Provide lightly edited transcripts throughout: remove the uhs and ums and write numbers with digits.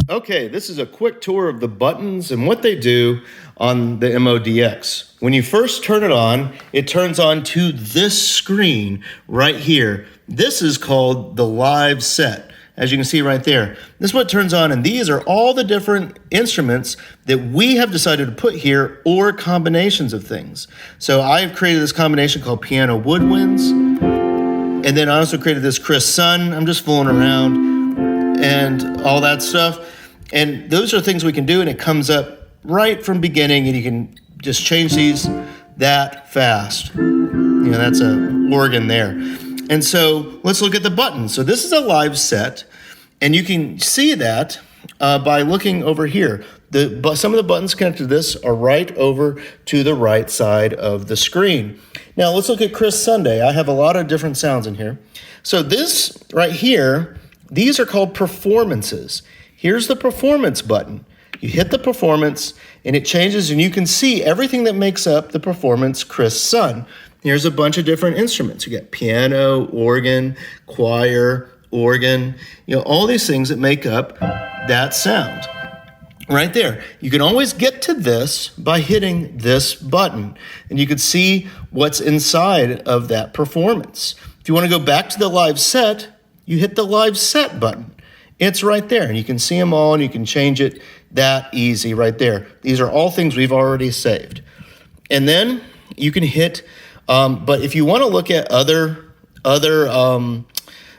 Okay, this is a quick tour of the buttons and what they do on the MODX. When you first turn it on, it turns on to this screen right here. This is called the live set. As you can see right there, this is what turns on, and these are all the different instruments that we have decided to put here, or combinations of things. So I've created this combination called piano woodwinds, and then I also created this Chris Sun. I'm just fooling around and all that stuff. And those are things we can do, and it comes up right from beginning, and you can just change these that fast. You know, that's a organ there. And so let's look at the buttons. So this is a live set, and you can see that by looking over here. Some of the buttons connected to this are right over to the right side of the screen. Now let's look at Chris Sunday. I have a lot of different sounds in here. So this right here, these are called performances. Here's the performance button. You hit the performance and it changes, and you can see everything that makes up the performance Chris Sun. Here's a bunch of different instruments. You got piano, organ, choir, organ, all these things that make up that sound. Right there. You can always get to this by hitting this button, and you can see what's inside of that performance. If you want to go back to the live set, you hit the live set button. It's right there, and you can see them all, and you can change it that easy right there. These are all things we've already saved. And then you can hit, but if you want to look at other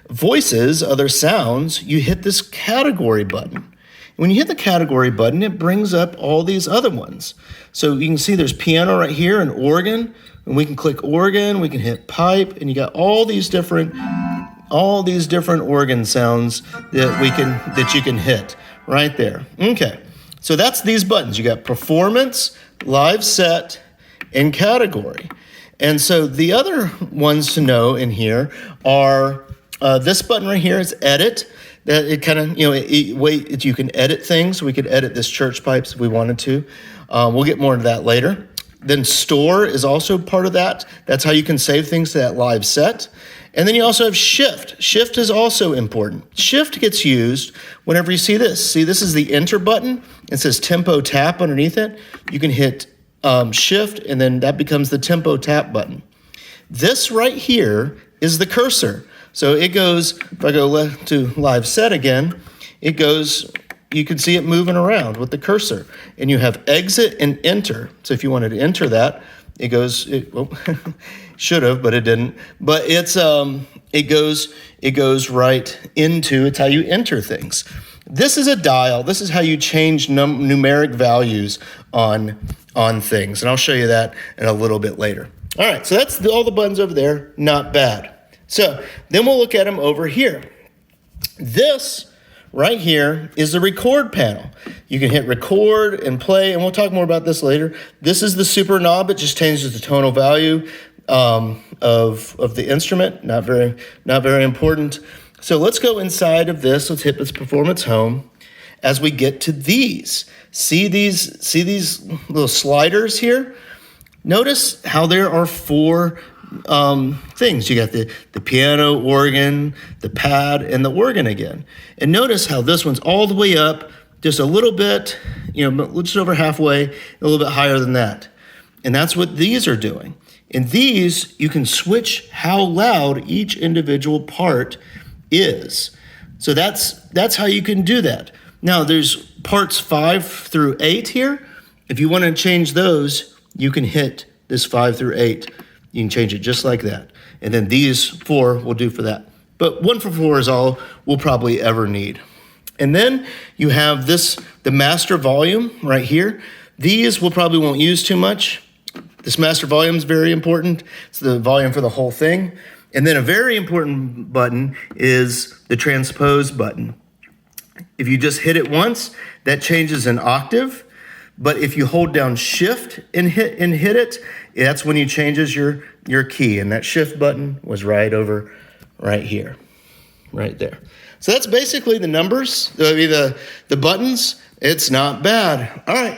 voices, other sounds, you hit this category button. When you hit the category button, it brings up all these other ones. So you can see there's piano right here and organ, and we can click organ, we can hit pipe, and you got all these different organ sounds that you can hit right there. Okay, so that's these buttons. You got performance, live set, and category. And so the other ones to know in here are this button right here is edit. That it kind of, you can edit things. We could edit this church pipes if we wanted to. We'll get more into that later. Then store is also part of that. That's how you can save things to that live set. And then you also have shift. Shift is also important. Shift gets used whenever you see this. See, this is the enter button. It says tempo tap underneath it. You can hit shift, and then that becomes the tempo tap button. This right here is the cursor. So it goes, if I go to live set again, it goes, you can see it moving around with the cursor. And you have exit and enter. So if you wanted to enter that, it goes, should have, but it didn't. But it goes right into, it's how you enter things. This is a dial. This is how you change numeric values on things. And I'll show you that in a little bit later. All right, so that's all the buttons over there. Not bad. So then we'll look at them over here. This right here is the record panel. You can hit record and play, and we'll talk more about this later. This is the super knob. It just changes the tonal value of the instrument. Not very important. So let's go inside of this. Let's hit this performance home. As we get to these, see these little sliders here? Notice how there are four things. You got the piano, organ, the pad, and the organ again. And notice how this one's all the way up, just a little bit, just over halfway, a little bit higher than that. And that's what these are doing. In these, you can switch how loud each individual part is. So that's how you can do that. Now there's parts 5 through 8 here. If you want to change those, you can hit this 5 through 8. You can change it just like that. And then these 4 will do for that. But 1 for 4 is all we'll probably ever need. And then you have the master volume right here. These we probably won't use too much. This master volume is very important. It's the volume for the whole thing. And then a very important button is the transpose button. If you just hit it once, that changes an octave. But if you hold down shift and hit it, that's when you changes your key. And that shift button was right here, right there. So that's basically the numbers, the buttons. It's not bad. All right.